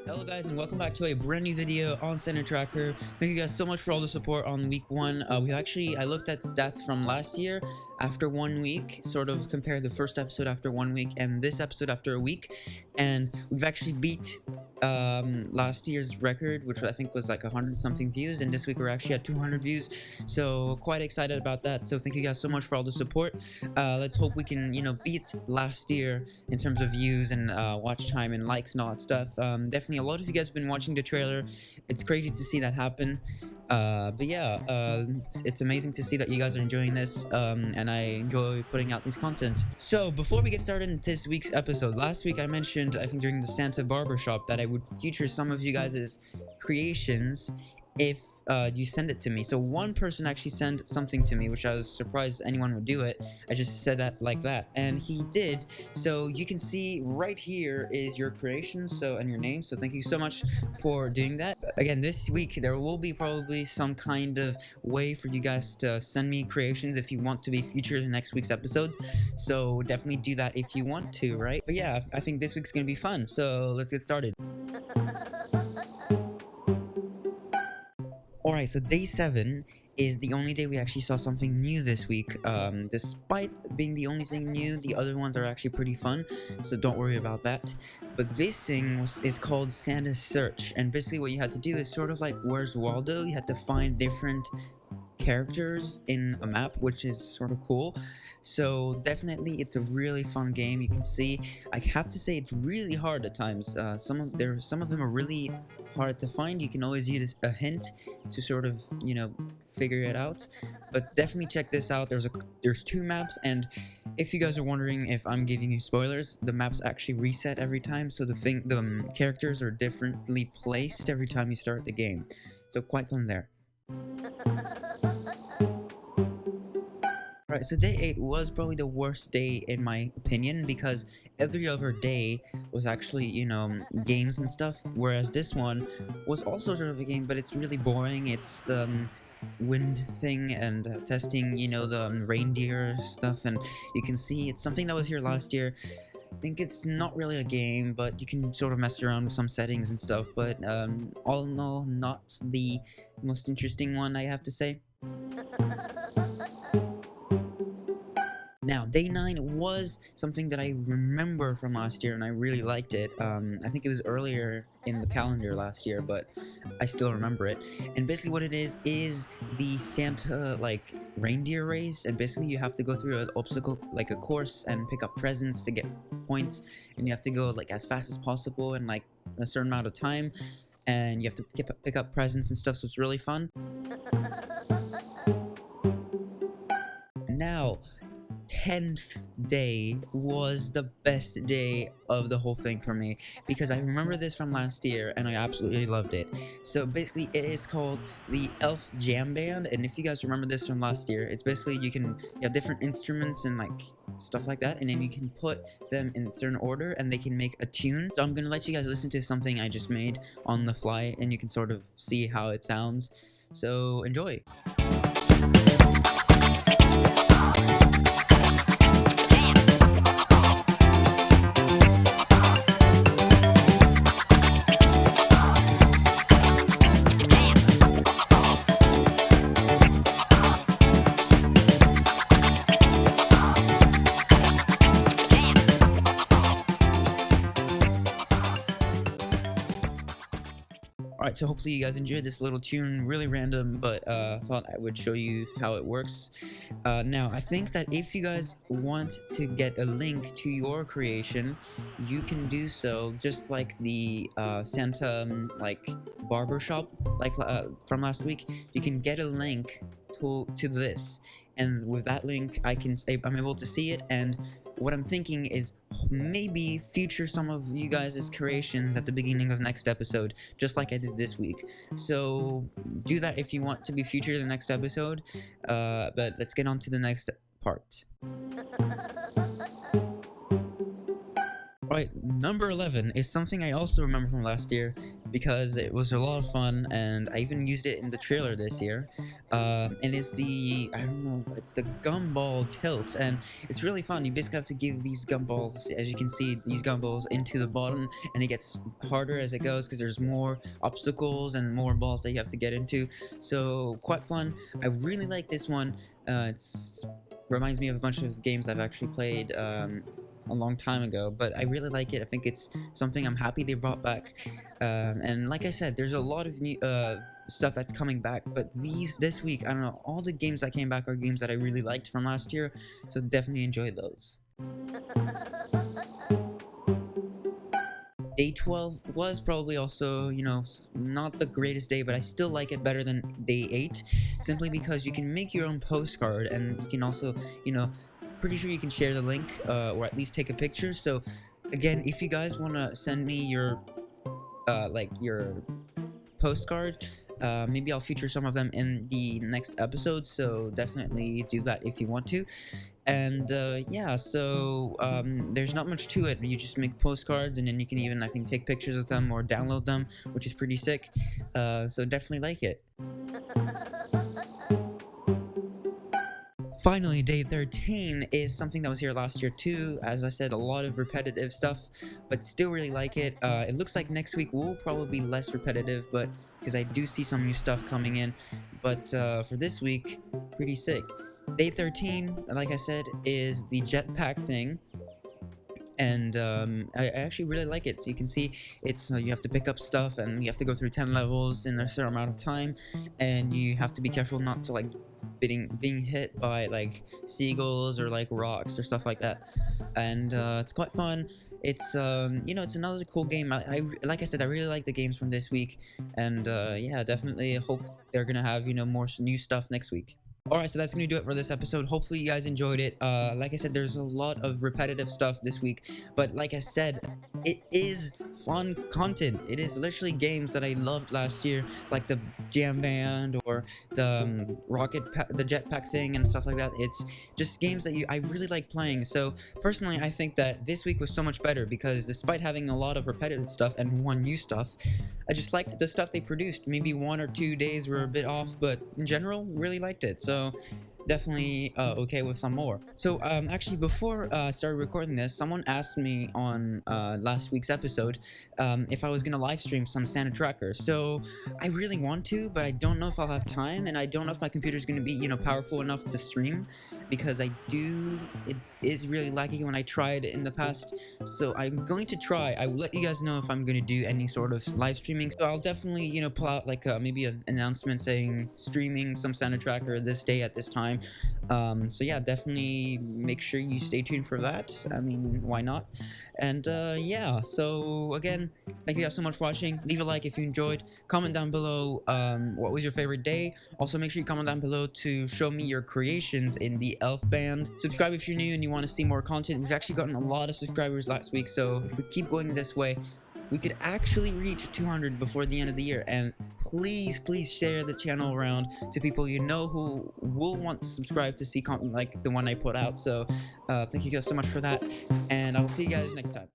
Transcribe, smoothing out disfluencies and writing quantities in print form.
Hello guys, and welcome back to a brand new video on Center Tracker. Thank you guys so much for all the support on week 1. I looked at stats from last year after 1 week, sort of compared the first episode after 1 week and this episode after a week, and we've actually beat last year's record, which I think was like 100 something views, and this week we're actually at 200 views, so quite excited about that. So thank you guys so much for all the support. Let's hope we can, beat last year in terms of views and watch time and likes and all that stuff. Definitely a lot of you guys have been watching the trailer. It's crazy to see that happen. But yeah, it's amazing to see that you guys are enjoying this, and I enjoy putting out this content. So before we get started in this week's episode, last week I mentioned, I think during the Santa Barbershop, that I would feature some of you guys' creations if you send it to me. So one person actually sent something to me, which I was surprised anyone would do it. I just said that like that, and he did. So you can see right here is your creation, and your name. So thank you so much for doing that. Again, this week there will be probably some kind of way for you guys to send me creations if you want to be featured in next week's episodes. So definitely do that if you want to, right? But yeah, I think this week's gonna be fun. So let's get started. Alright, so day 7 is the only day we actually saw something new this week. Despite being the only thing new, the other ones are actually pretty fun, so don't worry about that. But this thing is called Santa's Search, and basically what you had to do is sort of like Where's Waldo. You had to find different characters in a map, which is sort of cool. So definitely it's a really fun game. You can see, I have to say, it's really hard at times. Some of them are really hard to find. You can always use a hint to sort of figure it out, but definitely check this out. There's 2 maps, and if you guys are wondering if I'm giving you spoilers, the maps actually reset every time, so the characters are differently placed every time you start the game, so quite fun there. Alright, so day 8 was probably the worst day in my opinion, because every other day was actually, games and stuff, whereas this one was also sort of a game, but it's really boring. It's the wind thing and testing, the reindeer stuff, and you can see it's something that was here last year. I think it's not really a game, but you can sort of mess around with some settings and stuff, but all in all, not the most interesting one, I have to say. Now, day 9 was something that I remember from last year, and I really liked it. I think it was earlier in the calendar last year, but I still remember it. And basically what it is the Santa, reindeer race, and basically you have to go through an obstacle, like a course, and pick up presents to get points, and you have to go, as fast as possible in, a certain amount of time, and you have to pick up presents and stuff, so it's really fun. Now, 10th day was the best day of the whole thing for me, because I remember this from last year and I absolutely loved it. So basically it is called the Elf Jam Band, and if you guys remember this from last year, it's basically you have different instruments and stuff like that, and then you can put them in a certain order and they can make a tune. So I'm gonna let you guys listen to something I just made on the fly, and you can sort of see how it sounds, so enjoy. Alright, so hopefully you guys enjoyed this little tune, really random, but thought I would show you how it works. Now, I think that if you guys want to get a link to your creation, you can do so just like the Santa, barbershop, from last week. You can get a link to this, and with that link, I'm able to see it, and what I'm thinking is maybe feature some of you guys' creations at the beginning of next episode, just like I did this week. So do that if you want to be featured in the next episode, but let's get on to the next part. Alright, number 11 is something I also remember from last year, because it was a lot of fun, and I even used it in the trailer this year. And it's the, I don't know, it's the Gumball Tilt, and it's really fun. You basically have to give these gumballs, as you can see, these gumballs into the bottom, and it gets harder as it goes because there's more obstacles and more balls that you have to get into. So quite fun. I really like this one. It's reminds me of a bunch of games I've actually played a long time ago, but I really like it. I think it's something I'm happy they brought back. And like I said, there's a lot of new stuff that's coming back, but this week, I don't know, all the games that came back are games that I really liked from last year, so definitely enjoyed those. Day 12 was probably also, you know, not the greatest day, but I still like it better than day 8, simply because you can make your own postcard, and you can also, you know, pretty sure you can share the link, or at least take a picture. So again, if you guys want to send me your like your postcard, maybe I'll feature some of them in the next episode, so definitely do that if you want to. And yeah, so there's not much to it. You just make postcards, and then you can even, I think, take pictures of them or download them, which is pretty sick. So definitely like it. Finally, day 13 is something that was here last year too. As I said, a lot of repetitive stuff, but still really like it. It looks like next week will probably be less repetitive, but because I do see some new stuff coming in. But for this week, pretty sick. Day 13, like I said, is the jetpack thing. And I actually really like it. So you can see it's you have to pick up stuff, and you have to go through 10 levels in a certain amount of time, and you have to be careful not to like being hit by like seagulls or like rocks or stuff like that. And it's quite fun. It's you know, it's another cool game. I like I said, I really like the games from this week, and yeah, definitely hope they're gonna have, you know, more new stuff next week. Alright, so that's going to do it for this episode. Hopefully you guys enjoyed it. Like I said, there's a lot of repetitive stuff this week, but like I said, it is fun content. It is literally games that I loved last year, like the Jam Band or the the Jetpack thing and stuff like that. It's just games that I really like playing. So personally, I think that this week was so much better because despite having a lot of repetitive stuff and one new stuff, I just liked the stuff they produced. Maybe 1 or 2 days were a bit off, but in general, really liked it. So definitely okay with some more. So actually, before I started recording this, someone asked me on last week's episode if I was gonna live stream some Santa Tracker. So I really want to, but I don't know if I'll have time, and I don't know if my computer's gonna be, you know, powerful enough to stream, because it is really laggy when I tried in the past. So I'm going to try. I will let you guys know if I'm going to do any sort of live streaming. So I'll definitely, you know, pull out like maybe an announcement saying streaming some Santa Tracker this day at this time. So yeah, definitely make sure you stay tuned for that. I mean, why not? And yeah, so again, thank you guys so much for watching. Leave a like if you enjoyed. Comment down below what was your favorite day. Also, make sure you comment down below to show me your creations in the elf band. Subscribe if you're new and you want to see more content. We've actually gotten a lot of subscribers last week, so if we keep going this way, we could actually reach 200 before the end of the year. And please share the channel around to people you know who will want to subscribe to see content like the one I put out. So thank you guys so much for that, and I will see you guys next time.